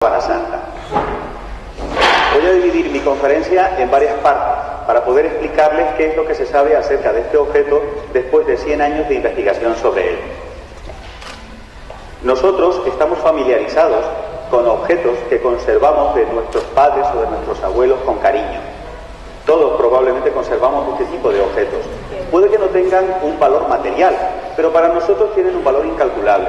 Sábana Santa. Voy a dividir mi conferencia en varias partes para poder explicarles qué es lo que se sabe acerca de este objeto después de 100 años de investigación sobre él. Nosotros estamos familiarizados con objetos que conservamos de nuestros padres o de nuestros abuelos con cariño. Todos probablemente conservamos este tipo de objetos. Puede que no tengan un valor material, pero para nosotros tienen un valor incalculable.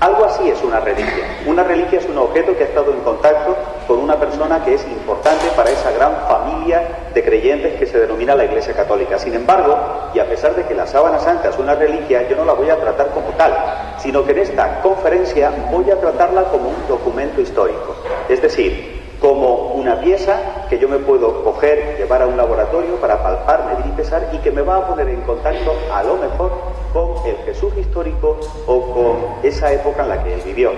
Algo así es una reliquia. Una reliquia es un objeto que ha estado en contacto con una persona que es importante para esa gran familia de creyentes que se denomina la Iglesia Católica. Sin embargo, y a pesar de que la Sábana Santa es una reliquia, yo no la voy a tratar como tal, sino que en esta conferencia voy a tratarla como un documento histórico. Es decir, como una pieza que yo me puedo coger, llevar a un laboratorio para palpar, medir y pesar, y que me va a poner en contacto a lo mejor con el Jesús histórico o con esa época en la que él vivió.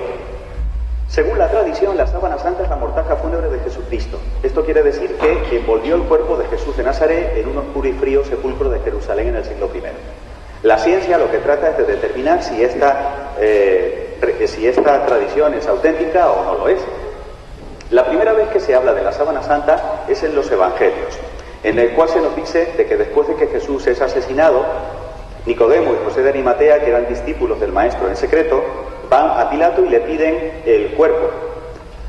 Según la tradición, la Sábana Santa es la mortaja fúnebre de Jesucristo. Esto quiere decir que envolvió el cuerpo de Jesús de Nazaret en un oscuro y frío sepulcro de Jerusalén en el siglo I. La ciencia lo que trata es de determinar si esta tradición es auténtica o no lo es. La primera vez que se habla de la Sábana Santa es en los Evangelios, en el cual se nos dice de que después de que Jesús es asesinado, Nicodemo y José de Arimatea, que eran discípulos del Maestro en secreto, van a Pilato y le piden el cuerpo.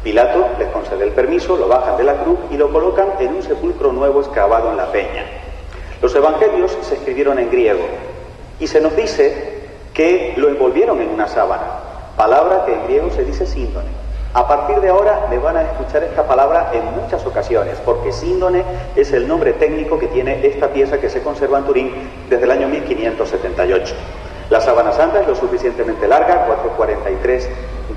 Pilato les concede el permiso, lo bajan de la cruz y lo colocan en un sepulcro nuevo excavado en la peña. Los Evangelios se escribieron en griego y se nos dice que lo envolvieron en una sábana, palabra que en griego se dice síndone. A partir de ahora me van a escuchar esta palabra en muchas ocasiones, porque síndone es el nombre técnico que tiene esta pieza que se conserva en Turín desde el año 1578. La Sábana Santa es lo suficientemente larga, 4,43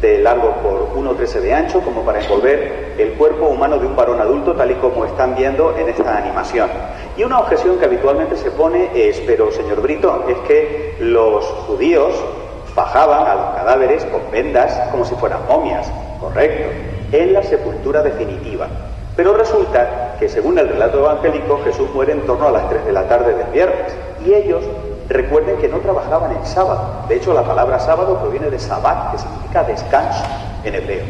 de largo por 1,13 de ancho, como para envolver el cuerpo humano de un varón adulto, tal y como están viendo en esta animación. Y una objeción que habitualmente se pone es, pero señor Brito, es que los judíos fajaban a los cadáveres con vendas como si fueran momias. Correcto, en la sepultura definitiva. Pero resulta que según el relato evangélico, Jesús muere en torno a las 3 de la tarde del viernes. Y ellos, recuerden que no trabajaban el sábado. De hecho, la palabra sábado proviene de sabbat, que significa descanso en hebreo.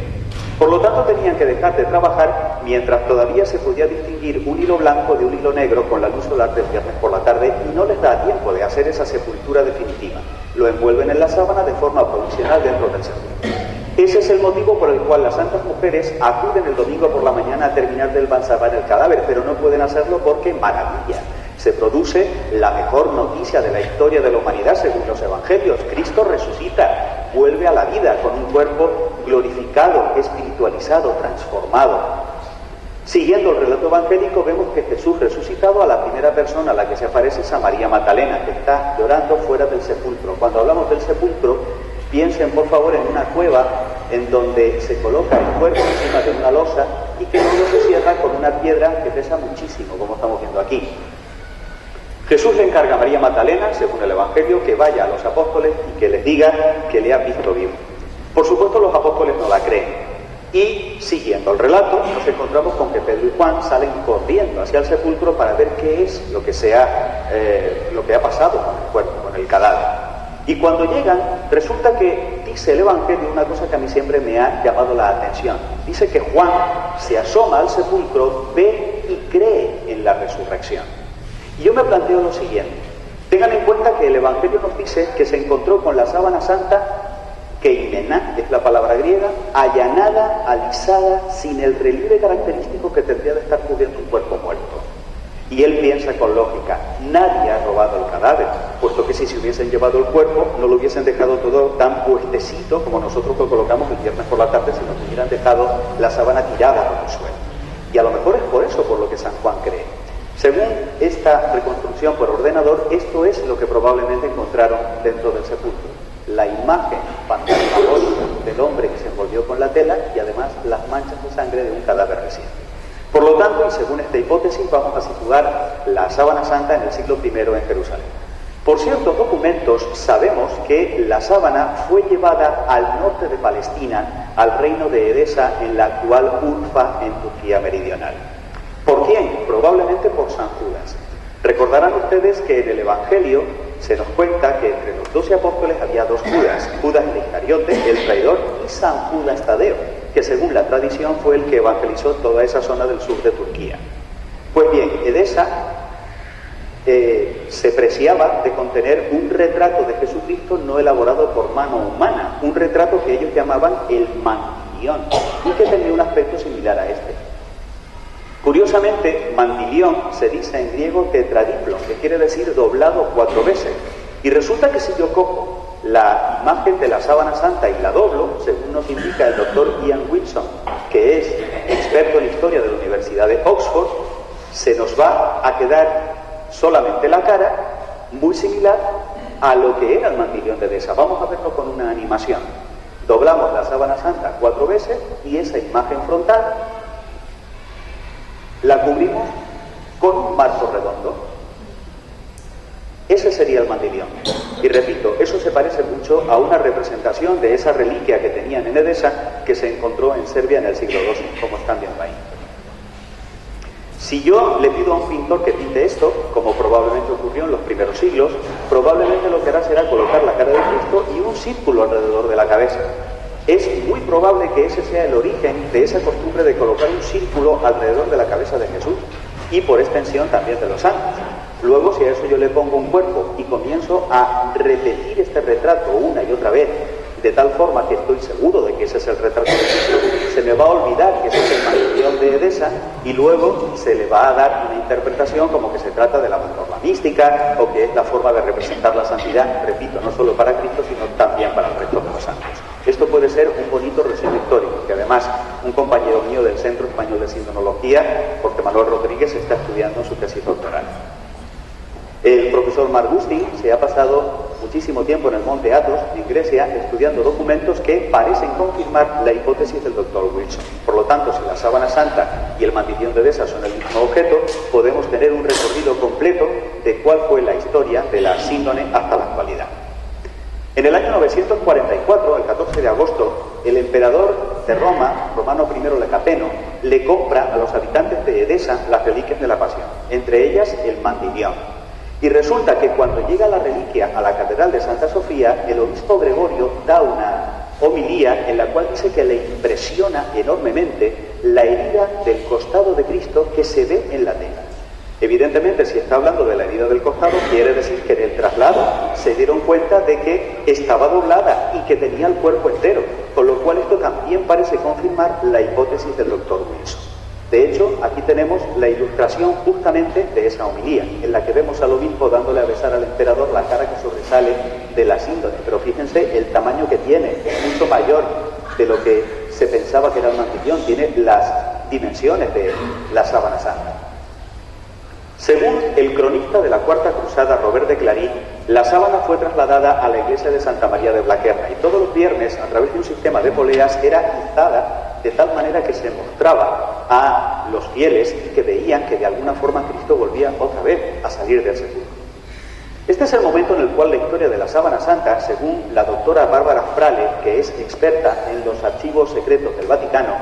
Por lo tanto, tenían que dejar de trabajar mientras todavía se podía distinguir un hilo blanco de un hilo negro con la luz solar del viernes por la tarde, y no les da tiempo de hacer esa sepultura definitiva. Lo envuelven en la sábana de forma provisional dentro del sepulcro. Ese es el motivo por el cual las santas mujeres acuden el domingo por la mañana a terminar de embalsamar el cadáver, pero no pueden hacerlo porque, maravilla, se produce la mejor noticia de la historia de la humanidad según los Evangelios. Cristo resucita, vuelve a la vida con un cuerpo glorificado, espiritualizado, transformado. Siguiendo el relato evangélico, vemos que Jesús resucitado, a la primera persona a la que se aparece es a María Magdalena, que está llorando fuera del sepulcro. Cuando hablamos del sepulcro, piensen por favor en una cueva en donde se coloca el cuerpo encima de una losa y que luego se cierra con una piedra que pesa muchísimo, como estamos viendo aquí. Jesús le encarga a María Magdalena, según el Evangelio, que vaya a los apóstoles y que les diga que le ha visto vivo. Por supuesto, los apóstoles no la creen. Y, siguiendo el relato, nos encontramos con que Pedro y Juan salen corriendo hacia el sepulcro para ver qué es lo que ha pasado con el cuerpo, con el cadáver. Y cuando llegan, resulta que dice el Evangelio una cosa que a mí siempre me ha llamado la atención. Dice que Juan se asoma al sepulcro, ve y cree en la resurrección. Y yo me planteo lo siguiente. Tengan en cuenta que el Evangelio nos dice que se encontró con la Sábana Santa, que imená, es la palabra griega, allanada, alisada, sin el relieve característico que tendría de estar cubriendo un cuerpo muerto. Y él piensa con lógica, nadie ha robado el cadáver, puesto que si se hubiesen llevado el cuerpo, no lo hubiesen dejado todo tan puestecito como nosotros lo colocamos el viernes por la tarde, si nos hubieran dejado la sábana tirada por el suelo. Y a lo mejor es por eso por lo que San Juan cree. Según esta reconstrucción por ordenador, esto es lo que probablemente encontraron dentro del sepulcro. La imagen fantasmagórica del hombre que se envolvió con la tela y además las manchas de sangre de un cadáver reciente. Por lo tanto, y según esta hipótesis, vamos a situar la Sábana Santa en el siglo I en Jerusalén. Por ciertos documentos sabemos que la sábana fue llevada al norte de Palestina, al reino de Edesa, en la actual Urfa, en Turquía meridional. ¿Por quién? Probablemente por San Judas. Recordarán ustedes que en el Evangelio se nos cuenta que entre los 12 apóstoles había dos Judas, Judas el Iscariote, el traidor, y San Judas Tadeo. que según la tradición fue el que evangelizó toda esa zona del sur de Turquía. Pues bien, Edesa se preciaba de contener un retrato de Jesucristo no elaborado por mano humana, un retrato que ellos llamaban el mandilión y que tenía un aspecto similar a este. Curiosamente, mandilión se dice en griego tetradiplon, que quiere decir doblado 4 veces. Y resulta que si yo cojo la imagen de la sábana santa y la doblo, según nos indica el doctor Ian Wilson, que es experto en historia de la Universidad de Oxford, se nos va a quedar solamente la cara, muy similar a lo que era el mandilión de Edesa. Vamos a verlo con una animación. Doblamos la sábana santa 4 veces y esa imagen frontal la cubrimos con un marco redondo. Ese sería el mandilión. Y repito, eso se parece mucho a una representación de esa reliquia que tenían en Edesa, que se encontró en Serbia en el siglo II, como están viendo ahí. Si yo le pido a un pintor que pinte esto, como probablemente ocurrió en los primeros siglos, probablemente lo que hará será colocar la cara de Cristo y un círculo alrededor de la cabeza. Es muy probable que ese sea el origen de esa costumbre de colocar un círculo alrededor de la cabeza de Jesús y por extensión también de los santos. Luego, si a eso yo le pongo un cuerpo y comienzo a repetir este retrato una y otra vez, de tal forma que estoy seguro de que ese es el retrato de Cristo, se me va a olvidar que ese es el mandilión de Edesa y luego se le va a dar una interpretación como que se trata de la forma mística o que es la forma de representar la santidad, repito, no solo para Cristo, sino también para el resto de los santos. Esto puede ser un bonito resumen histórico, que además un compañero mío del Centro Español de Sindonología, Jorge Manuel Rodríguez, está estudiando en su tesis doctoral. El profesor Mark Gustin se ha pasado muchísimo tiempo en el Monte Athos, en Grecia, estudiando documentos que parecen confirmar la hipótesis del doctor Wilson. Por lo tanto, si la sábana santa y el mandilión de Edesa son el mismo objeto, podemos tener un recorrido completo de cuál fue la historia de la síndone hasta la actualidad. En el año 944, el 14 de agosto, el emperador de Roma, Romano I Lecapeno, le compra a los habitantes de Edesa las reliquias de la Pasión, entre ellas el mandilión. Y resulta que cuando llega la reliquia a la Catedral de Santa Sofía, el obispo Gregorio da una homilía en la cual dice que le impresiona enormemente la herida del costado de Cristo que se ve en la tela. Evidentemente, si está hablando de la herida del costado, quiere decir que en el traslado se dieron cuenta de que estaba doblada y que tenía el cuerpo entero, con lo cual esto también parece confirmar la hipótesis del doctor Wilson. De hecho, aquí tenemos la ilustración justamente de esa homilía, en la que vemos al obispo dándole a besar al emperador la cara que sobresale de la síndone. Pero fíjense el tamaño que tiene, es mucho mayor de lo que se pensaba que era el mandilión, tiene las dimensiones de la sábana santa. Según el cronista de la Cuarta Cruzada, Robert de Clary, la sábana fue trasladada a la iglesia de Santa María de Blaquerna y todos los viernes, a través de un sistema de poleas, era izada de tal manera que se mostraba a los fieles y que veían que de alguna forma Cristo volvía otra vez a salir del sepulcro. Este es el momento en el cual la historia de la sábana santa, según la doctora Bárbara Frale, que es experta en los archivos secretos del Vaticano,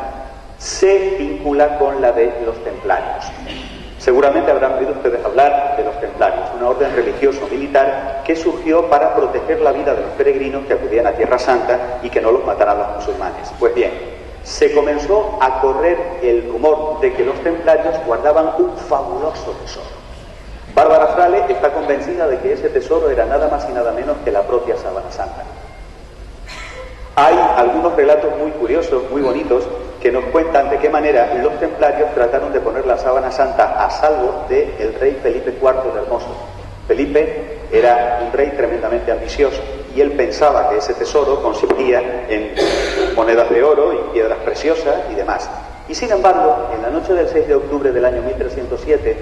se vincula con la de los templarios. Seguramente habrán oído ustedes hablar de los templarios, una orden religioso-militar que surgió para proteger la vida de los peregrinos que acudían a Tierra Santa y que no los mataran los musulmanes. Pues bien, se comenzó a correr el rumor de que los templarios guardaban un fabuloso tesoro. Bárbara Frale está convencida de que ese tesoro era nada más y nada menos que la propia sábana santa. Hay algunos relatos muy curiosos, muy bonitos, que nos cuentan de qué manera los templarios trataron de poner la sábana santa a salvo del rey Felipe IV de Hermoso. Felipe era un rey tremendamente ambicioso y él pensaba que ese tesoro consistía en monedas de oro y piedras preciosas y demás. Y sin embargo, en la noche del 6 de octubre del año 1307,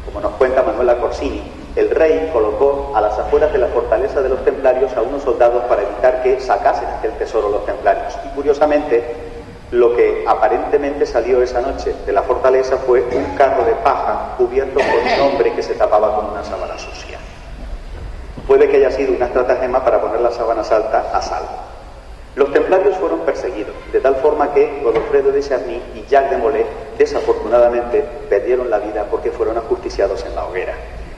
como nos cuenta Manuela Corsini, el rey colocó a las afueras de la fortaleza de los templarios a unos soldados para evitar que sacasen aquel tesoro los templarios. Y curiosamente, lo que aparentemente salió esa noche de la fortaleza fue un carro de paja cubierto por un hombre que se tapaba con una sábana sucia. Puede que haya sido una estratagema para poner la sábana santa a salvo. Los templarios fueron perseguidos, de tal forma que Godofredo de Charny y Jacques de Molay desafortunadamente perdieron la vida porque fueron ajusticiados en la hoguera.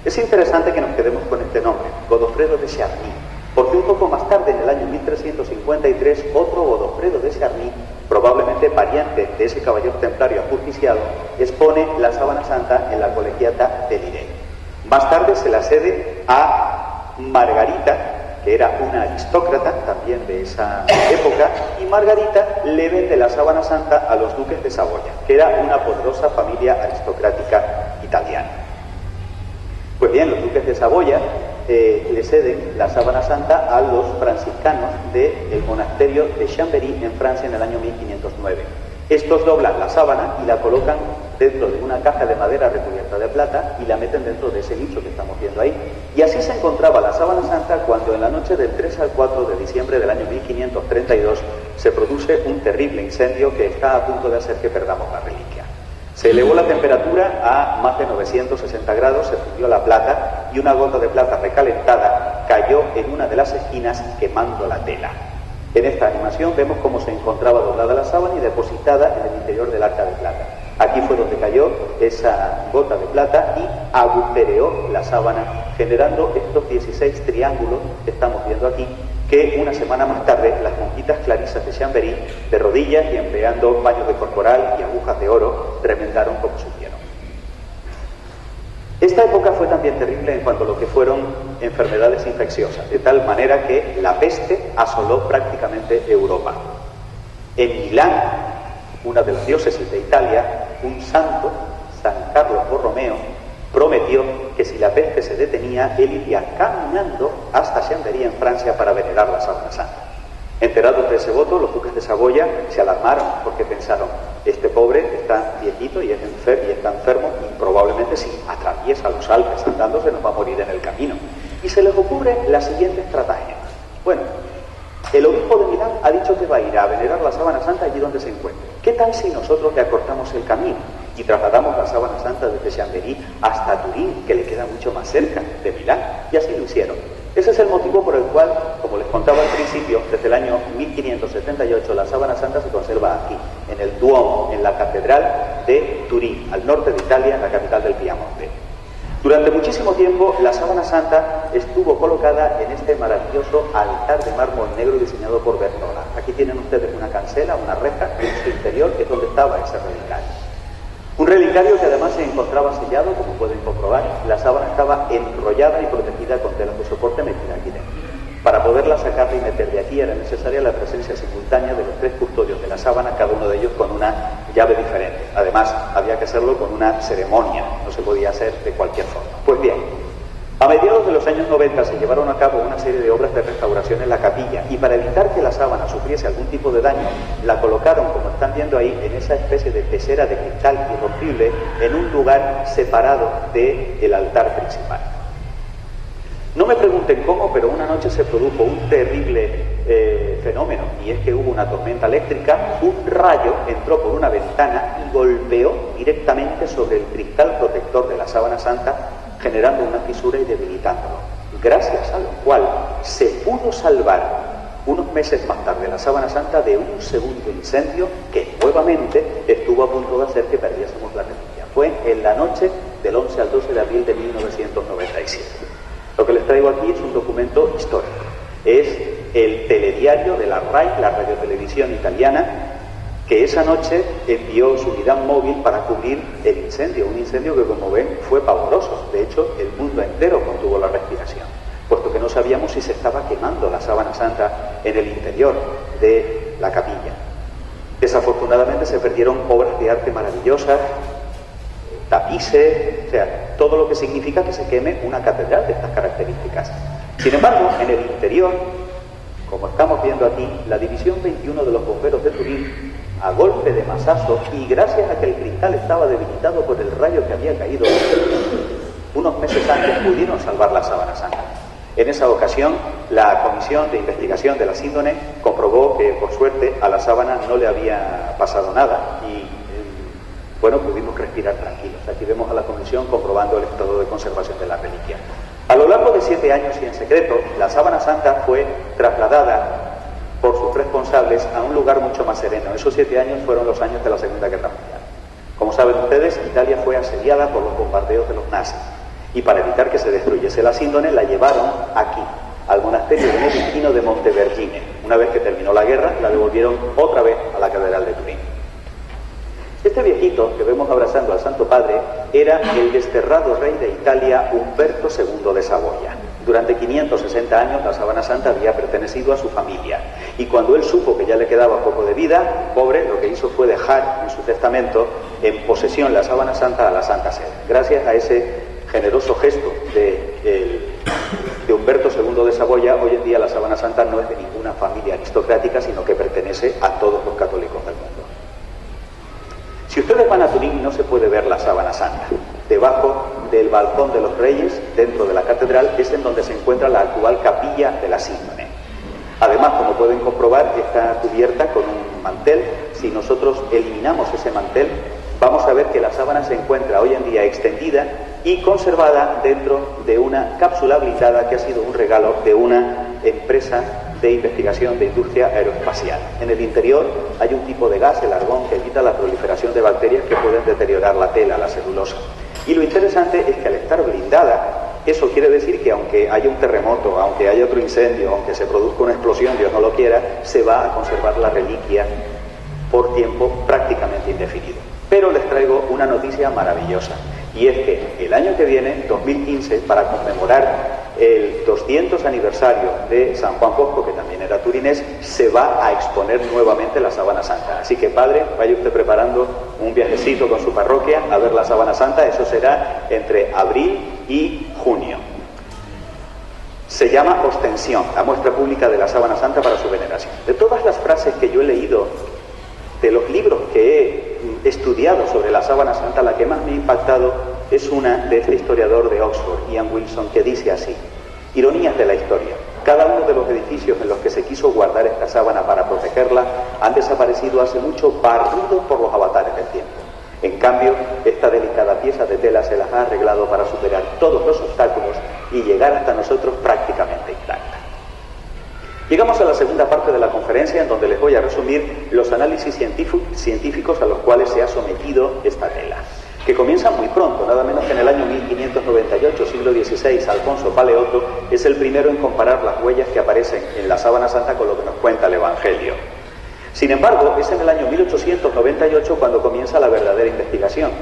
Es interesante que nos quedemos con este nombre, Godofredo de Charny, porque un poco más tarde, en el año 1353, otro Godofredo de Charny probablemente pariente de ese caballero templario ajusticiado, expone la sábana santa en la colegiata de Lirey. Más tarde se la cede a Margarita, que era una aristócrata también de esa época, y Margarita le vende la sábana santa a los duques de Saboya, que era una poderosa familia aristocrática italiana. Pues bien, los duques de Saboya le ceden la sábana santa a los franciscanos del monasterio de Chambéry en Francia en el año 1509. Estos doblan la sábana y la colocan dentro de una caja de madera recubierta de plata y la meten dentro de ese nicho que estamos viendo ahí. Y así se encontraba la sábana santa cuando en la noche del 3 al 4 de diciembre del año 1532 se produce un terrible incendio que está a punto de hacer que perdamos la reliquia. Se elevó la temperatura a más de 960 grados, se fundió la plata y una gota de plata recalentada cayó en una de las esquinas quemando la tela. En esta animación vemos cómo se encontraba doblada la sábana y depositada en el interior del arca de plata. Aquí fue donde cayó esa gota de plata y agujereó la sábana, generando estos 16 triángulos que estamos viendo aquí, que una semana más tarde las monjitas clarisas de Chambéry, de rodillas y empleando baños de corporal y agujas de oro, remendaron como supieron. Esta época fue también terrible en cuanto a lo que fueron enfermedades infecciosas, de tal manera que la peste asoló prácticamente Europa. En Milán, una de las diócesis de Italia, un santo, San Carlos Borromeo, prometió que si la peste se detenía, él iría caminando hasta Chambéry en Francia para venerar la sábana santa. Enterados de ese voto, los duques de Saboya se alarmaron porque pensaron, este pobre está viejito y está enfermo y probablemente si atraviesa los Alpes andando se nos va a morir en el camino. Y se les ocurre la siguiente estrategia. Bueno, el obispo de Milán ha dicho que va a ir a venerar la sábana santa allí donde se encuentre. ¿Qué tal si nosotros le acortamos el camino y trasladamos la sábana santa desde Chambéry hasta Turín, que le queda mucho más cerca de Milán? Y así lo hicieron. Ese es el motivo por el cual, como les contaba al principio, desde el año 1578 la sábana santa se conserva aquí, en el Duomo, en la catedral de Turín, al norte de Italia, en la capital del Piamonte. Durante muchísimo tiempo la sábana santa estuvo colocada en este maravilloso altar de mármol negro diseñado por Bertola. Aquí tienen ustedes una cancela, una reja, y en su interior es donde estaba ese relicario. Un relicario que además se encontraba sellado, como pueden comprobar. La sábana estaba enrollada y protegida con telas de soporte metida aquí dentro. Para poderla sacar y meter de aquí era necesaria la presencia simultánea de los 3 custodios de la sábana, cada uno de ellos con una llave diferente. Además, había que hacerlo con una ceremonia, no se podía hacer de cualquier forma. Pues bien, a mediados de los años 90 se llevaron a cabo una serie de obras de restauración en la capilla y para evitar que la sábana sufriese algún tipo de daño, la colocaron, como están viendo ahí, en esa especie de pecera de cristal irrompible en un lugar separado del altar principal. No me pregunten cómo, pero una noche se produjo un terrible fenómeno, y es que hubo una tormenta eléctrica, un rayo entró por una ventana y golpeó directamente sobre el cristal protector de la sábana santa, generando una fisura y debilitándolo, gracias a lo cual se pudo salvar unos meses más tarde la sábana santa de un segundo incendio que nuevamente estuvo a punto de hacer que perdiésemos la reliquia. Fue en la noche del 11 al 12 de abril de 1997. Lo que les traigo aquí es un documento histórico. Es el telediario de la RAI, la radiotelevisión italiana, que esa noche envió su unidad móvil para cubrir el incendio, un incendio que, como ven, fue pavoroso. De hecho, el mundo entero contuvo la respiración, puesto que no sabíamos si se estaba quemando la sábana santa en el interior de la capilla. Desafortunadamente se perdieron obras de arte maravillosas, tapices, o sea, todo lo que significa que se queme una catedral de estas características. Sin embargo, en el interior, como estamos viendo aquí, la División 21 de los Bomberos de Turín, a golpe de mazazo y gracias a que el cristal estaba debilitado por el rayo que había caído unos meses antes, pudieron salvar la sábana santa. En esa ocasión, la Comisión de Investigación de la Síndone comprobó que, por suerte, a la sábana no le había pasado nada y, bueno, pudimos respirar tranquilos. Aquí vemos a la Comisión comprobando el estado de conservación de la reliquia. A lo largo de 7 años y en secreto, la sábana santa fue trasladada por sus responsables a un lugar mucho más sereno. Esos 7 años fueron los años de la Segunda Guerra Mundial. Como saben ustedes, Italia fue asediada por los bombardeos de los nazis y para evitar que se destruyese la Síndone la llevaron aquí, al monasterio benedictino de Montevergine. Una vez que terminó la guerra, la devolvieron otra vez a la Catedral de Turín. Este viejito que vemos abrazando al Santo Padre era el desterrado rey de Italia, Humberto II de Saboya. Durante 560 años la sábana santa había pertenecido a su familia, y cuando él supo que ya le quedaba poco de vida, pobre, lo que hizo fue dejar en su testamento en posesión la sábana santa a la Santa Sede. Gracias a ese generoso gesto de Humberto II de Saboya, hoy en día la sábana santa no es de ninguna familia aristocrática, sino que pertenece a todos los católicos del mundo. Si ustedes van a Turín, no se puede ver la sábana santa. Debajo del balcón de los Reyes, dentro de la catedral, es en donde se encuentra la actual capilla de la Sindone. Además, como pueden comprobar, está cubierta con un mantel. Si nosotros eliminamos ese mantel, vamos a ver que la sábana se encuentra hoy en día extendida y conservada dentro de una cápsula blindada que ha sido un regalo de una empresa de investigación de industria aeroespacial. En el interior hay un tipo de gas, el argón, que evita la proliferación de bacterias que pueden deteriorar la tela, la celulosa. Y lo interesante es que al estar blindada, eso quiere decir que aunque haya un terremoto, aunque haya otro incendio, aunque se produzca una explosión, Dios no lo quiera, se va a conservar la reliquia por tiempo prácticamente indefinido. Pero les traigo una noticia maravillosa, y es que el año que viene, 2015, para conmemorar el 200 aniversario de San Juan Bosco, que también era turinés, se va a exponer nuevamente la sábana santa. Así que, padre, vaya usted preparando un viajecito con su parroquia a ver la sábana santa. Eso será entre abril y junio. Se llama Ostensión, la muestra pública de la sábana santa para su veneración. De todas las frases que yo he leído, de los libros que he estudiado sobre la sábana santa, la que más me ha impactado es una de este historiador de Oxford, Ian Wilson, que dice así: ironías de la historia. Cada uno de los edificios en los que se quiso guardar esta sábana para protegerla han desaparecido hace mucho, barridos por los avatares del tiempo. En cambio, esta delicada pieza de tela se las ha arreglado para superar todos los obstáculos y llegar hasta nosotros prácticamente intacta. Llegamos a la segunda parte de la conferencia, en donde les voy a resumir los análisis científicos a los cuales se ha sometido esta tela, que comienza muy pronto, nada menos que en el año 1598, siglo XVI. Alfonso Paleotto es el primero en comparar las huellas que aparecen en la sábana santa con lo que nos cuenta el Evangelio. Sin embargo, es en el año 1898 cuando comienza la verdadera investigación,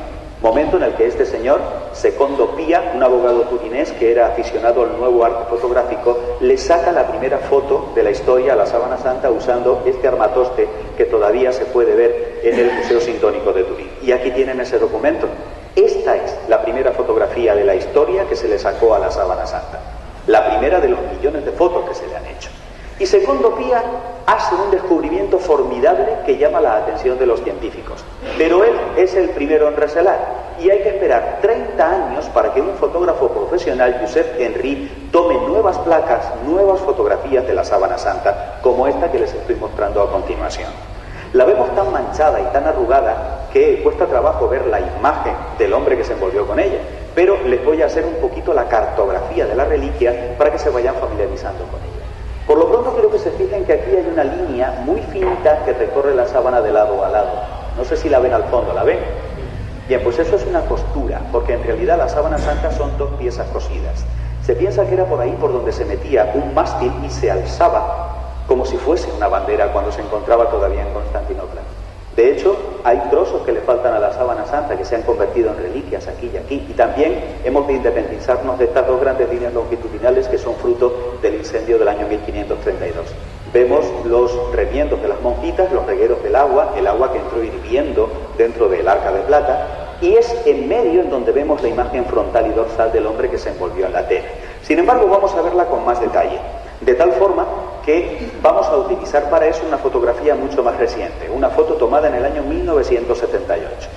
momento en el que este señor, Secondo Pia, un abogado turinés que era aficionado al nuevo arte fotográfico, le saca la primera foto de la historia a la sábana santa usando este armatoste que todavía se puede ver en el Museo Sintónico de Turín. Y aquí tienen ese documento. Esta es la primera fotografía de la historia que se le sacó a la sábana santa, la primera de los millones de fotos que se le han hecho. Y Secondo Pia hace un descubrimiento formidable que llama la atención de los científicos. Pero él es el primero en recelar, y hay que esperar 30 años para que un fotógrafo profesional, Josep Henry, tome nuevas placas, nuevas fotografías de la sábana santa, como esta que les estoy mostrando a continuación. La vemos tan manchada y tan arrugada que cuesta trabajo ver la imagen del hombre que se envolvió con ella, pero les voy a hacer un poquito la cartografía de la reliquia para que se vayan familiarizando con ella. Por lo pronto quiero que se fijen que aquí hay una línea muy finita que recorre la sábana de lado a lado. No sé si la ven al fondo, ¿la ven? Bien, pues eso es una costura, porque en realidad la sábana santa son dos piezas cosidas. Se piensa que era por ahí por donde se metía un mástil y se alzaba como si fuese una bandera cuando se encontraba todavía en Constantinopla. De hecho, hay trozos que le faltan a la sábana santa que se han convertido en reliquias aquí y aquí, y también hemos de independizarnos de estas dos grandes líneas longitudinales que son fruto del incendio del año 1532. Vemos los remiendos de las monjitas, los regueros del agua, el agua que entró hirviendo dentro del arca de plata, y es en medio en donde vemos la imagen frontal y dorsal del hombre que se envolvió en la tela. Sin embargo, vamos a verla con más detalle, de tal forma que vamos a utilizar para eso una fotografía mucho más reciente, una foto tomada en el año 1978.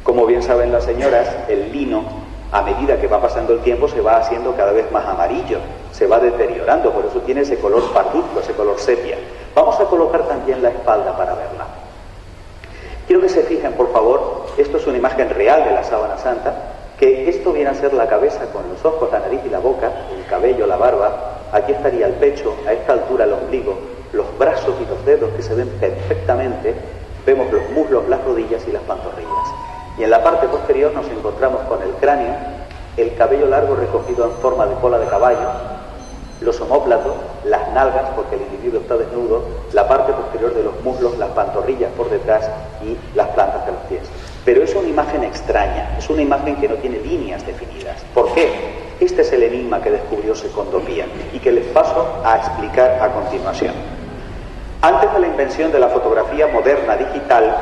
Como bien saben las señoras, el lino, a medida que va pasando el tiempo, se va haciendo cada vez más amarillo, se va deteriorando, por eso tiene ese color parduzco, ese color sepia. Vamos a colocar también la espalda para verla. Quiero que se fijen, por favor, esto es una imagen real de la sábana santa, que esto viene a ser la cabeza con los ojos, la nariz y la boca, el cabello, la barba. Aquí estaría el pecho, a esta altura el ombligo, los brazos y los dedos que se ven perfectamente, vemos los muslos, las rodillas y las pantorrillas. Y en la parte posterior nos encontramos con el cráneo, el cabello largo recogido en forma de cola de caballo, los omóplatos, las nalgas, porque el individuo está desnudo, la parte posterior de los muslos, las pantorrillas por detrás y las plantas de los pies. Pero es una imagen extraña, es una imagen que no tiene líneas definidas. ¿Por qué? Este es el enigma que descubrió Secondopía y que les paso a explicar a continuación. Antes de la invención de la fotografía moderna digital,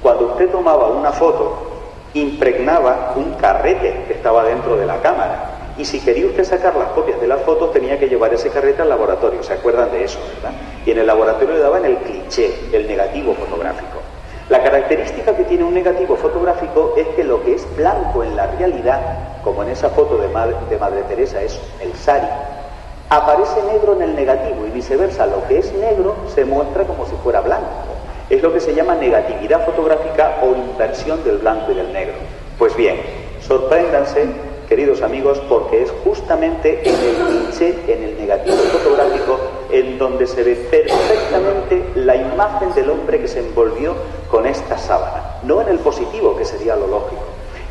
cuando usted tomaba una foto, impregnaba un carrete que estaba dentro de la cámara. Y si quería usted sacar las copias de las fotos, tenía que llevar ese carrete al laboratorio. ¿Se acuerdan de eso, verdad? Y en el laboratorio le daban el cliché, el negativo fotográfico. La característica que tiene un negativo fotográfico es que lo que es blanco en la realidad, como en esa foto de Madre Teresa es el sari, aparece negro en el negativo y viceversa. Lo que es negro se muestra como si fuera blanco. Es lo que se llama negatividad fotográfica o inversión del blanco y del negro. Pues bien, sorpréndanse, queridos amigos, porque es justamente en el cliché, en el negativo fotográfico, en donde se ve perfectamente la imagen del hombre que se envolvió con esta sábana, no en el positivo, que sería lo lógico.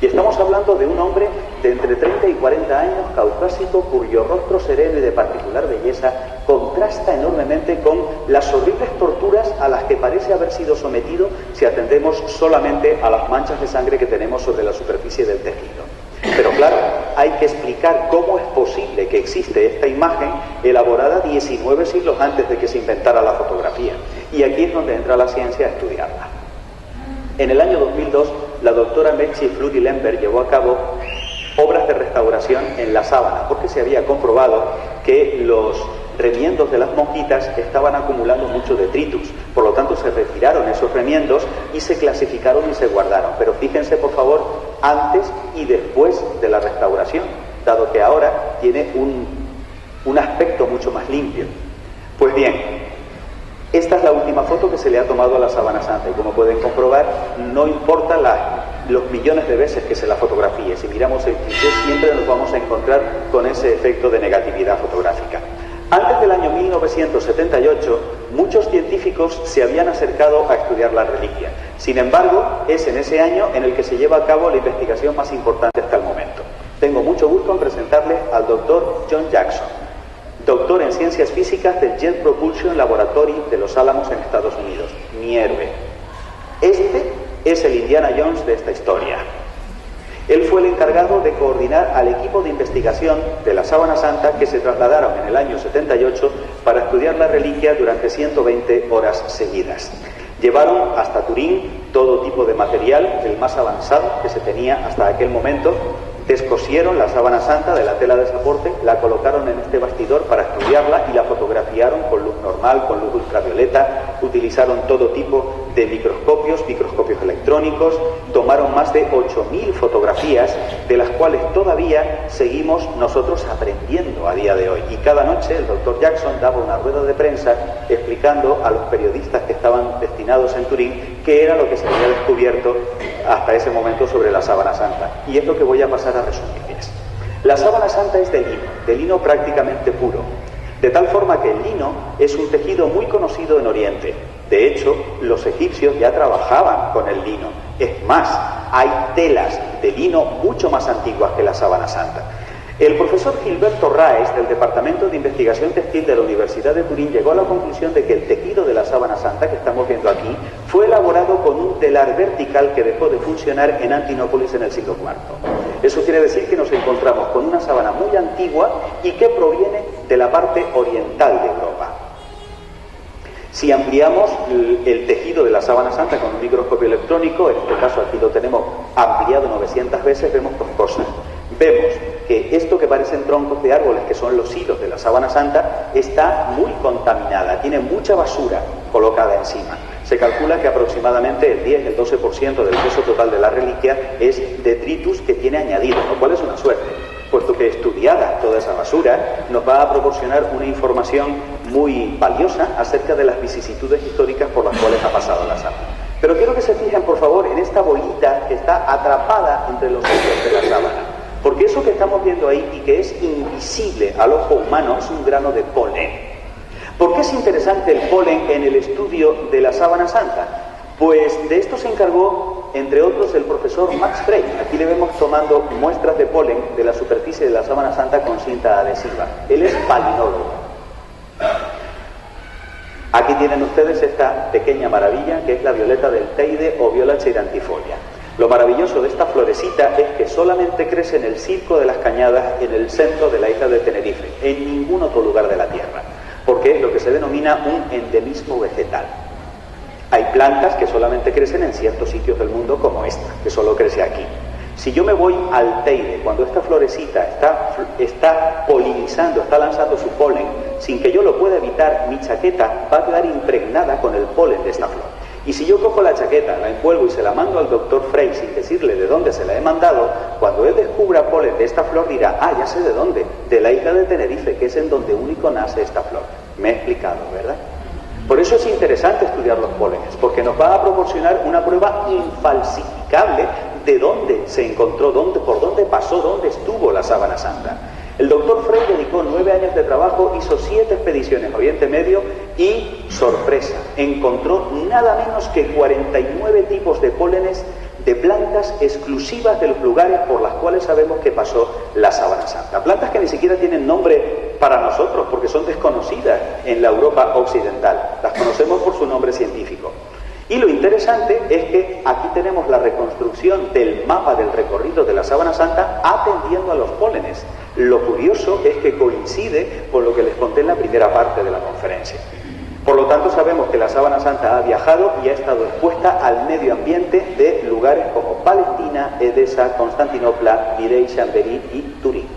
Y estamos hablando de un hombre de entre 30 y 40 años, caucásico, cuyo rostro sereno y de particular belleza contrasta enormemente con las horribles torturas a las que parece haber sido sometido si atendemos solamente a las manchas de sangre que tenemos sobre la superficie del tejido. Pero claro, hay que explicar cómo es posible que existe esta imagen elaborada 19 siglos antes de que se inventara la fotografía. Y aquí es donde entra la ciencia a estudiarla. En el año 2002, la doctora Metzger Fluty Lemberg llevó a cabo obras de restauración en la sábana, porque se había comprobado que los remiendos de las monjitas estaban acumulando mucho detritus. Por lo tanto, se retiraron esos remiendos y se clasificaron y se guardaron. Pero fíjense, por favor, antes y después de la restauración, dado que ahora tiene un aspecto mucho más limpio. Pues bien, esta es la última foto que se le ha tomado a la sábana santa y, como pueden comprobar, no importa los millones de veces que se la fotografíe. Si miramos el cliché, siempre nos vamos a encontrar con ese efecto de negatividad fotográfica. Antes del año 1978, muchos científicos se habían acercado a estudiar la reliquia. Sin embargo, es en ese año en el que se lleva a cabo la investigación más importante hasta el momento. Tengo mucho gusto en presentarle al doctor John Jackson, doctor en Ciencias Físicas del Jet Propulsion Laboratory de Los Álamos en Estados Unidos, mi héroe. Este es el Indiana Jones de esta historia. Él fue el encargado de coordinar al equipo de investigación de la Sábana Santa que se trasladaron en el año 78 para estudiar la reliquia durante 120 horas seguidas. Llevaron hasta Turín todo tipo de material, el más avanzado que se tenía hasta aquel momento. Descosieron la sábana santa de la tela de soporte, la colocaron en este bastidor para estudiarla y la fotografiaron con luz normal, con luz ultravioleta. Utilizaron todo tipo de microscopios electrónicos. Tomaron más de 8.000 fotografías, de las cuales todavía seguimos nosotros aprendiendo a día de hoy. Y cada noche el doctor Jackson daba una rueda de prensa explicando a los periodistas que estaban destinados en Turín qué era lo que se había descubierto hasta ese momento sobre la sábana santa. Y es lo que voy a pasar a resumirles. La sábana santa es de lino prácticamente puro, de tal forma que el lino es un tejido muy conocido en Oriente. De hecho, los egipcios ya trabajaban con el lino. Es más, hay telas de lino mucho más antiguas que la sábana santa. El profesor Gilberto Raes, del Departamento de Investigación Textil de la Universidad de Turín, llegó a la conclusión de que el tejido de la sábana santa que estamos viendo aquí fue elaborado con un telar vertical que dejó de funcionar en Antinópolis en el siglo IV. Eso quiere decir que nos encontramos con una sábana muy antigua y que proviene de la parte oriental de Europa. Si ampliamos el tejido de la sábana santa con un microscopio electrónico, en este caso aquí lo tenemos ampliado 900 veces, vemos dos cosas. Vemos que esto que parecen troncos de árboles, que son los hilos de la sábana santa, está muy contaminada, tiene mucha basura colocada encima. Se calcula que aproximadamente el 10, el 12% del peso total de la reliquia es detritus que tiene añadido, lo cual es una suerte, puesto que estudiada toda esa basura nos va a proporcionar una información muy valiosa acerca de las vicisitudes históricas por las cuales ha pasado la sábana. Pero quiero que se fijen, por favor, en esta bolita que está atrapada entre los hilos de la sábana. Porque eso que estamos viendo ahí y que es invisible al ojo humano es un grano de polen. ¿Por qué es interesante el polen en el estudio de la sábana santa? Pues de esto se encargó, entre otros, el profesor Max Frey. Aquí le vemos tomando muestras de polen de la superficie de la sábana santa con cinta adhesiva. Él es palinólogo. Aquí tienen ustedes esta pequeña maravilla que es la violeta del Teide o Viola cheirantifolia. Lo maravilloso de esta florecita es que solamente crece en el Circo de las Cañadas, en el centro de la isla de Tenerife, en ningún otro lugar de la Tierra, porque es lo que se denomina un endemismo vegetal. Hay plantas que solamente crecen en ciertos sitios del mundo, como esta, que solo crece aquí. Si yo me voy al Teide, cuando esta florecita está polinizando, está lanzando su polen, sin que yo lo pueda evitar, mi chaqueta va a quedar impregnada con el polen de esta flor. Y si yo cojo la chaqueta, la envuelvo y se la mando al doctor Frey sin decirle de dónde se la he mandado, cuando él descubra polen de esta flor dirá, ah, ya sé de dónde, de la isla de Tenerife, que es en donde único nace esta flor. Me he explicado, ¿verdad? Por eso es interesante estudiar los pólenes, porque nos va a proporcionar una prueba infalsificable de dónde se encontró, por dónde pasó, dónde estuvo la sábana santa. El doctor Frey dedicó 9 años de trabajo, hizo 7 expediciones a Oriente Medio y, sorpresa, encontró nada menos que 49 tipos de pólenes de plantas exclusivas de los lugares por las cuales sabemos que pasó la sábana santa. Plantas que ni siquiera tienen nombre para nosotros porque son desconocidas en la Europa occidental. Las conocemos por su nombre científico. Y lo interesante es que aquí tenemos la reconstrucción del mapa del recorrido de la sábana santa atendiendo a los pólenes. Lo curioso es que coincide con lo que les conté en la primera parte de la conferencia. Por lo tanto, sabemos que la sábana santa ha viajado y ha estado expuesta al medio ambiente de lugares como Palestina, Edesa, Constantinopla, Videy, Chambéry y Turín.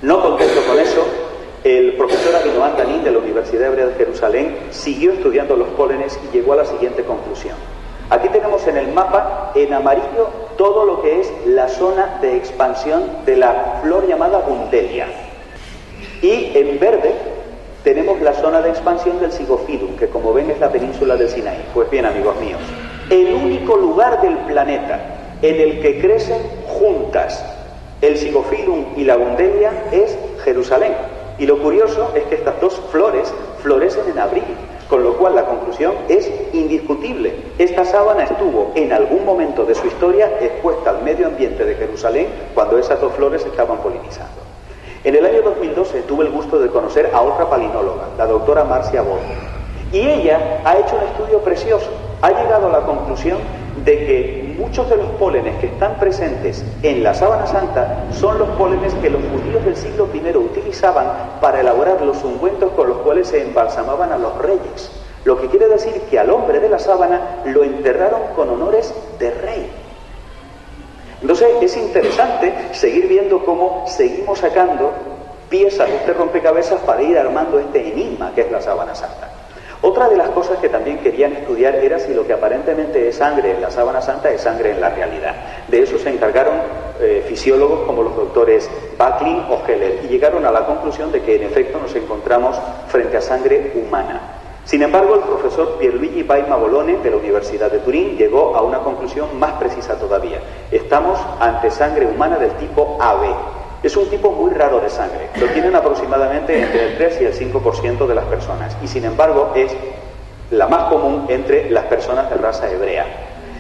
No contento con eso, el profesor Avinoam Danin de la Universidad Hebrea de Jerusalén siguió estudiando los pólenes y llegó a la siguiente conclusión. Aquí tenemos en el mapa, en amarillo, todo lo que es la zona de expansión de la flor llamada Bundelia. Y en verde tenemos la zona de expansión del Sigophyllum, que como ven es la península del Sinaí. Pues bien, amigos míos, el único lugar del planeta en el que crecen juntas el Sigophyllum y la Bundelia es Jerusalén. Y lo curioso es que estas dos flores florecen en abril, con lo cual la conclusión es indiscutible. Esta sábana estuvo en algún momento de su historia expuesta al medio ambiente de Jerusalén cuando esas dos flores estaban polinizando. En el año 2012 tuve el gusto de conocer a otra palinóloga, la doctora Marcia Boll, y ella ha hecho un estudio precioso. Ha llegado a la conclusión de que muchos de los pólenes que están presentes en la sábana santa son los pólenes que los judíos del siglo I utilizaban para elaborar los ungüentos con los cuales se embalsamaban a los reyes. Lo que quiere decir que al hombre de la sábana lo enterraron con honores de rey. Entonces es interesante seguir viendo cómo seguimos sacando piezas de este rompecabezas para ir armando este enigma que es la sábana santa. Otra de las cosas que también querían estudiar era si lo que aparentemente es sangre en la sábana santa es sangre en la realidad. De eso se encargaron fisiólogos como los doctores Backlin o Heller y llegaron a la conclusión de que en efecto nos encontramos frente a sangre humana. Sin embargo, el profesor Pierluigi Paima Bolone de la Universidad de Turín llegó a una conclusión más precisa todavía. Estamos ante sangre humana del tipo AB. Es un tipo muy raro de sangre, lo tienen aproximadamente entre el 3 y el 5% de las personas y sin embargo es la más común entre las personas de raza hebrea.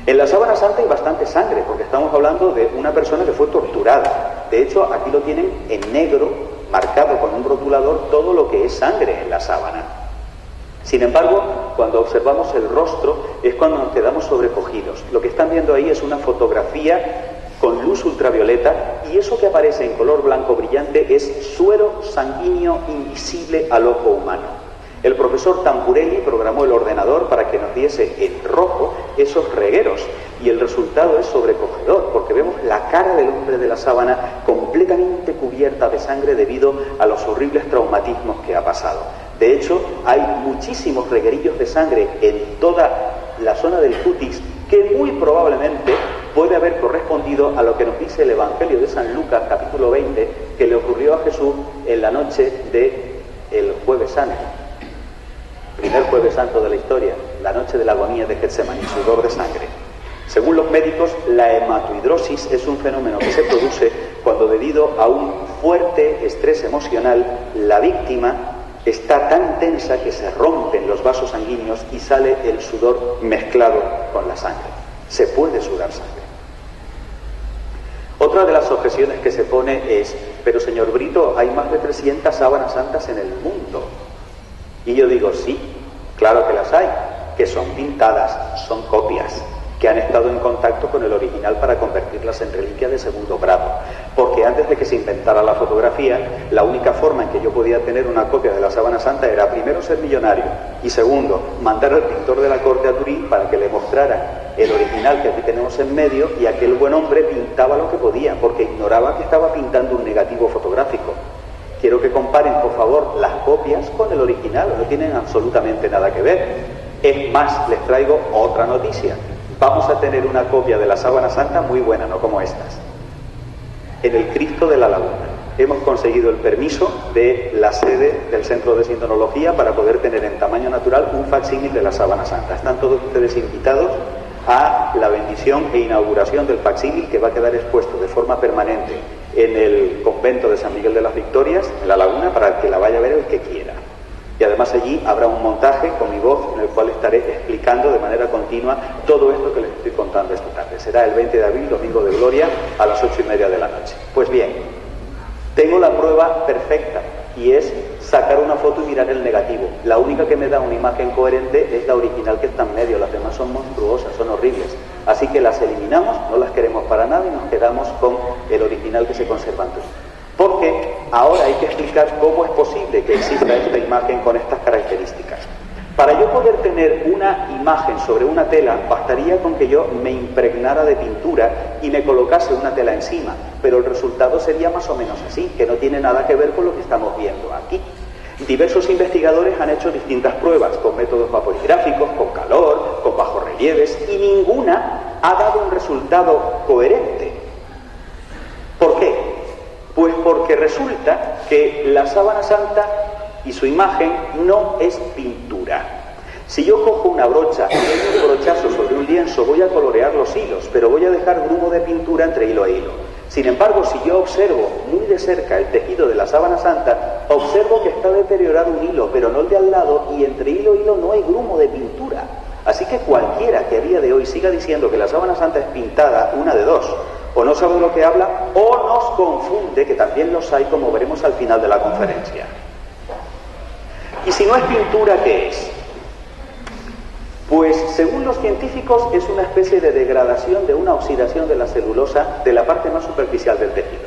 En la sábana santa hay bastante sangre porque estamos hablando de una persona que fue torturada. De hecho, aquí lo tienen en negro, marcado con un rotulador, todo lo que es sangre en la sábana. Sin embargo, cuando observamos el rostro es cuando nos quedamos sobrecogidos. Lo que están viendo ahí es una fotografía con luz ultravioleta y eso que aparece en color blanco brillante es suero sanguíneo invisible al ojo humano. El profesor Tamburelli programó el ordenador para que nos diese en rojo esos regueros y el resultado es sobrecogedor porque vemos la cara del hombre de la sábana completamente cubierta de sangre debido a los horribles traumatismos que ha pasado. De hecho, hay muchísimos reguerillos de sangre en toda la zona del cutis que muy probablemente puede haber correspondido a lo que nos dice el Evangelio de San Lucas, capítulo 20, que le ocurrió a Jesús en la noche del Jueves Santo, primer Jueves Santo de la historia, la noche de la agonía de Getsemaní, sudor de sangre. Según los médicos, la hematohidrosis es un fenómeno que se produce cuando debido a un fuerte estrés emocional, la víctima está tan tensa que se rompen los vasos sanguíneos y sale el sudor mezclado con la sangre. Se puede sudar sangre. Otra de las objeciones que se pone es: pero señor Brito, hay más de 300 sábanas santas en el mundo. Y yo digo, sí, claro que las hay, que son pintadas, son copias, que han estado en contacto con el original para convertirlas en reliquia de segundo grado. Porque antes de que se inventara la fotografía, la única forma en que yo podía tener una copia de la sábana santa era, primero, ser millonario, y segundo, mandar al pintor de la corte a Turín para que le mostrara el original que aquí tenemos en medio, y aquel buen hombre pintaba lo que podía, porque ignoraba que estaba pintando un negativo fotográfico. Quiero que comparen, por favor, las copias con el original, no tienen absolutamente nada que ver. Es más, les traigo otra noticia. Vamos a tener una copia de la sábana santa muy buena, no como estas. En el Cristo de la Laguna. Hemos conseguido el permiso de la sede del Centro de Sindonología para poder tener en tamaño natural un facsímil de la sábana santa. Están todos ustedes invitados a la bendición e inauguración del facsímil, que va a quedar expuesto de forma permanente en el convento de San Miguel de las Victorias, en La Laguna, para que la vaya a ver el que quiera. Y además allí habrá un montaje con mi voz en el cual estaré explicando de manera continua todo esto que les estoy contando esta tarde. Será el 20 de abril, domingo de Gloria, a las 8:30 de la noche. Pues bien, tengo la prueba perfecta, y es sacar una foto y mirar el negativo. La única que me da una imagen coherente es la original, que está en medio. Las demás son monstruosas, son horribles. Así que las eliminamos, no las queremos para nada, y nos quedamos con el original que se conserva en Turín. Porque ahora hay que explicar cómo es posible que exista esta imagen con estas características. Para yo poder tener una imagen sobre una tela, bastaría con que yo me impregnara de pintura y me colocase una tela encima, pero el resultado sería más o menos así, que no tiene nada que ver con lo que estamos viendo aquí. Diversos investigadores han hecho distintas pruebas con métodos vaporigráficos, con calor, con bajorrelieves, y ninguna ha dado un resultado coherente. ¿Por qué? Pues porque resulta que la sábana santa y su imagen no es pintura. Si yo cojo una brocha y doy un brochazo sobre un lienzo, voy a colorear los hilos, pero voy a dejar grumo de pintura entre hilo e hilo. Sin embargo, si yo observo muy de cerca el tejido de la sábana santa, observo que está deteriorado un hilo, pero no el de al lado, y entre hilo e hilo no hay grumo de pintura. Así que cualquiera que a día de hoy siga diciendo que la sábana santa es pintada, una de dos: o no sabe de lo que habla, o nos confunde, que también los hay, como veremos al final de la conferencia. Y si no es pintura, ¿qué es? Pues según los científicos es una especie de degradación, de una oxidación de la celulosa de la parte más superficial del tejido.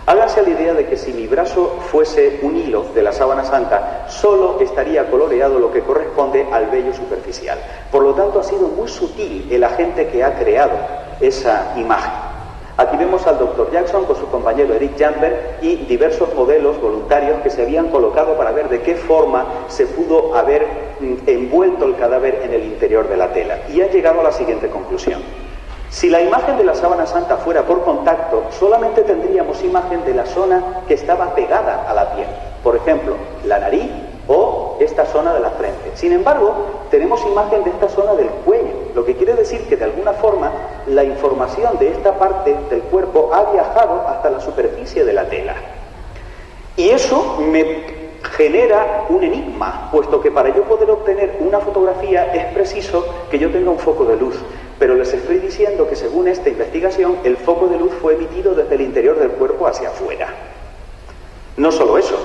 Háganse la idea de que si mi brazo fuese un hilo de la sábana santa, solo estaría coloreado lo que corresponde al vello superficial. Por lo tanto, ha sido muy sutil el agente que ha creado esa imagen. Aquí vemos al Dr. Jackson con su compañero Eric Jambert y diversos modelos voluntarios que se habían colocado para ver de qué forma se pudo haber envuelto el cadáver en el interior de la tela. Y han llegado a la siguiente conclusión: si la imagen de la sábana santa fuera por contacto, solamente tendríamos imagen de la zona que estaba pegada a la piel. Por ejemplo, la nariz o esta zona de la frente. Sin embargo, tenemos imagen de esta zona del cuello, lo que quiere decir que de alguna forma la información de esta parte del cuerpo ha viajado hasta la superficie de la tela. Y eso me genera un enigma, puesto que para yo poder obtener una fotografía es preciso que yo tenga un foco de luz. Pero les estoy diciendo que según esta investigación, el foco de luz fue emitido desde el interior del cuerpo hacia afuera. No solo eso,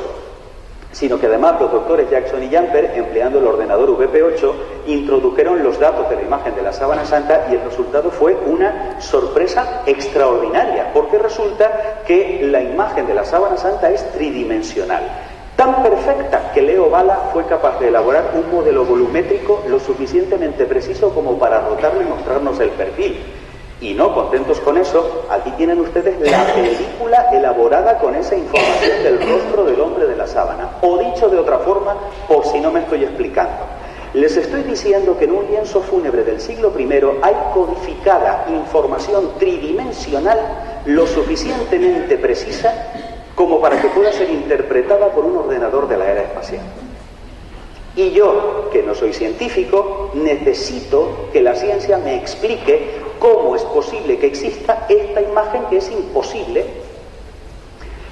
sino que además los doctores Jackson y Jambert, empleando el ordenador VP8, introdujeron los datos de la imagen de la sábana santa, y el resultado fue una sorpresa extraordinaria, porque resulta que la imagen de la sábana santa es tridimensional. Tan perfecta que Leo Bala fue capaz de elaborar un modelo volumétrico lo suficientemente preciso como para rotarlo y mostrarnos el perfil. Y no contentos con eso, aquí tienen ustedes la película elaborada con esa información del rostro del hombre de la sábana. O dicho de otra forma, por si no me estoy explicando, les estoy diciendo que en un lienzo fúnebre del siglo I hay codificada información tridimensional lo suficientemente precisa como para que pueda ser interpretada por un ordenador de la era espacial. Y yo, que no soy científico, necesito que la ciencia me explique cómo es posible que exista esta imagen, que es imposible.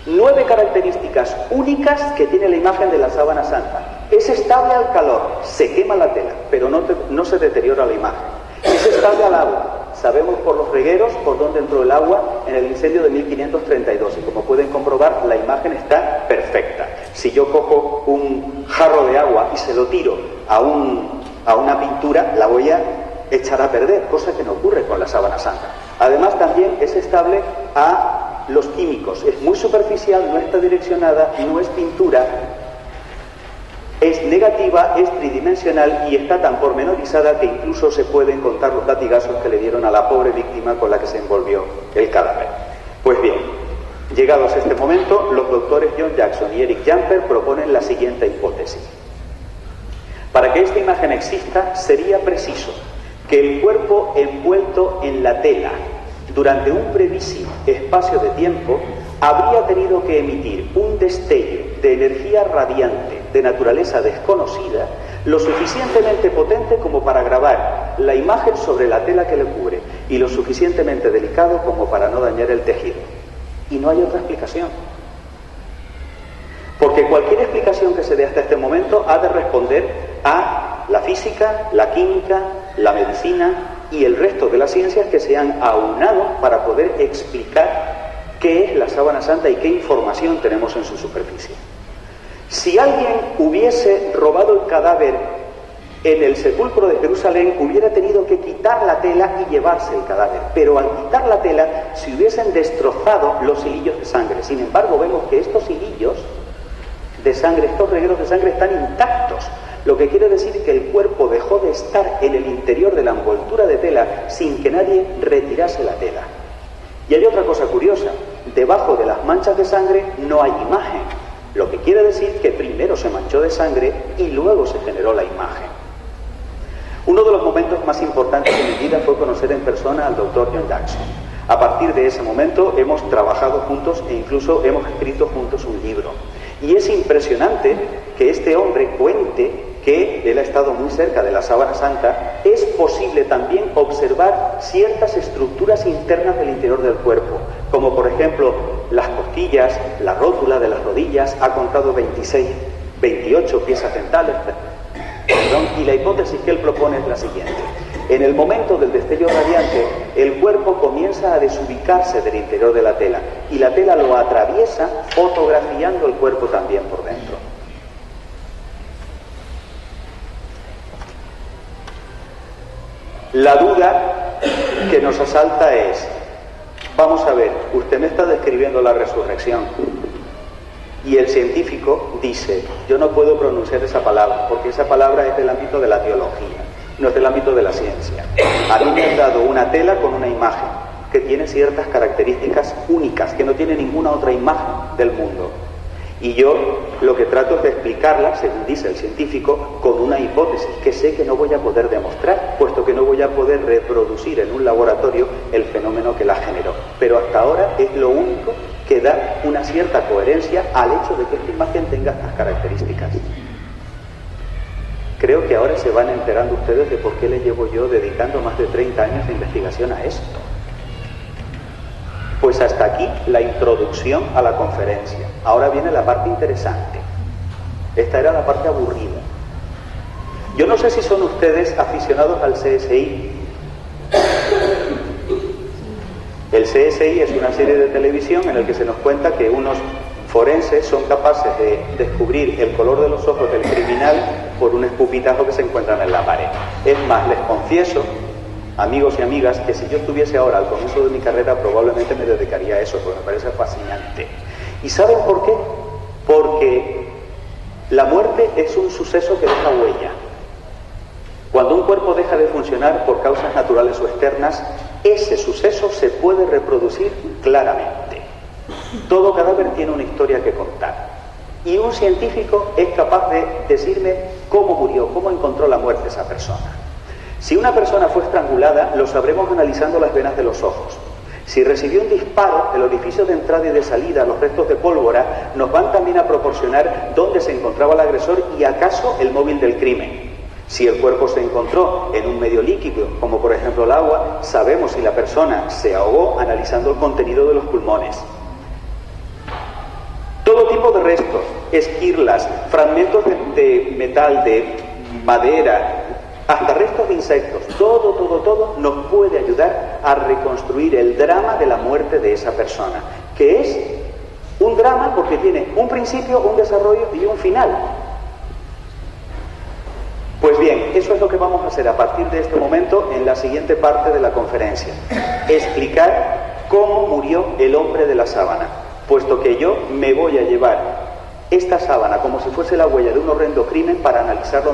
9 características únicas que tiene la imagen de la sábana santa. Es estable al calor, se quema la tela, pero no se deteriora la imagen. Es estable al agua. Sabemos por los regueros por dónde entró el agua en el incendio de 1532 y como pueden comprobar la imagen está perfecta. Si yo cojo un jarro de agua y se lo tiro a una pintura, la voy a echar a perder, cosa que no ocurre con la sábana santa. Además también es estable a los químicos, es muy superficial, no está direccionada, no es pintura, es negativa, es tridimensional y está tan pormenorizada que incluso se pueden contar los latigazos que le dieron a la pobre víctima con la que se envolvió el cadáver. Pues bien, llegados a este momento, los doctores John Jackson y Eric Jumper proponen la siguiente hipótesis. Para que esta imagen exista, sería preciso que el cuerpo envuelto en la tela durante un brevísimo espacio de tiempo habría tenido que emitir un destello de energía radiante de naturaleza desconocida lo suficientemente potente como para grabar la imagen sobre la tela que le cubre y lo suficientemente delicado como para no dañar el tejido. Y no hay otra explicación. Porque cualquier explicación que se dé hasta este momento ha de responder a la física, la química, la medicina y el resto de las ciencias que se han aunado para poder explicar qué es la sábana santa y qué información tenemos en su superficie. Si alguien hubiese robado el cadáver en el sepulcro de Jerusalén, hubiera tenido que quitar la tela y llevarse el cadáver, pero al quitar la tela se hubiesen destrozado los hilillos de sangre. Sin embargo, vemos que estos hilillos de sangre, estos regueros de sangre están intactos, lo que quiere decir que el cuerpo dejó de estar en el interior de la envoltura de tela sin que nadie retirase la tela. Y hay otra cosa curiosa, debajo de las manchas de sangre no hay imagen, lo que quiere decir que primero se manchó de sangre y luego se generó la imagen. Uno de los momentos más importantes de mi vida fue conocer en persona al doctor John Jackson. A partir de ese momento hemos trabajado juntos e incluso hemos escrito juntos un libro. Y es impresionante que este hombre cuente que él ha estado muy cerca de la sábana santa. Es posible también observar ciertas estructuras internas del interior del cuerpo, como por ejemplo las costillas, la rótula de las rodillas. Ha contado 28 piezas dentales, y la hipótesis que él propone es la siguiente. En el momento del destello radiante, el cuerpo comienza a desubicarse del interior de la tela y la tela lo atraviesa, fotografiando el cuerpo también por dentro. La duda que nos asalta es, vamos a ver, usted me está describiendo la resurrección y el científico dice, yo no puedo pronunciar esa palabra porque esa palabra es del ámbito de la teología, no es del ámbito de la ciencia. A mí me han dado una tela con una imagen que tiene ciertas características únicas que no tiene ninguna otra imagen del mundo. Y yo lo que trato es de explicarla, según dice el científico, con una hipótesis que sé que no voy a poder demostrar, puesto que no voy a poder reproducir en un laboratorio el fenómeno que la generó. Pero hasta ahora es lo único que da una cierta coherencia al hecho de que esta imagen tenga estas características. Creo que ahora se van enterando ustedes de por qué le llevo yo dedicando más de 30 años de investigación a esto. Pues hasta aquí la introducción a la conferencia. Ahora viene la parte interesante. Esta era la parte aburrida. Yo no sé si son ustedes aficionados al CSI. El CSI es una serie de televisión en la que se nos cuenta que unos forenses son capaces de descubrir el color de los ojos del criminal por un escupitajo que se encuentran en la pared. Es más, les confieso, amigos y amigas, que si yo estuviese ahora al comienzo de mi carrera probablemente me dedicaría a eso, porque me parece fascinante. ¿Y saben por qué? Porque la muerte es un suceso que deja huella. Cuando un cuerpo deja de funcionar por causas naturales o externas, ese suceso se puede reproducir claramente. Todo cadáver tiene una historia que contar. Y un científico es capaz de decirme cómo murió, cómo encontró la muerte esa persona. Si una persona fue estrangulada, lo sabremos analizando las venas de los ojos. Si recibió un disparo, el orificio de entrada y de salida, los restos de pólvora, nos van también a proporcionar dónde se encontraba el agresor y acaso el móvil del crimen. Si el cuerpo se encontró en un medio líquido, como por ejemplo el agua, sabemos si la persona se ahogó analizando el contenido de los pulmones. esquirlas, fragmentos de metal, de madera, hasta restos de insectos, todo nos puede ayudar a reconstruir el drama de la muerte de esa persona, que es un drama porque tiene un principio, un desarrollo y un final. Pues bien, eso es lo que vamos a hacer a partir de este momento en la siguiente parte de la conferencia. Explicar cómo murió el hombre de la sábana, puesto que yo me voy a llevar esta sábana como si fuese la huella de un horrendo crimen para analizarlo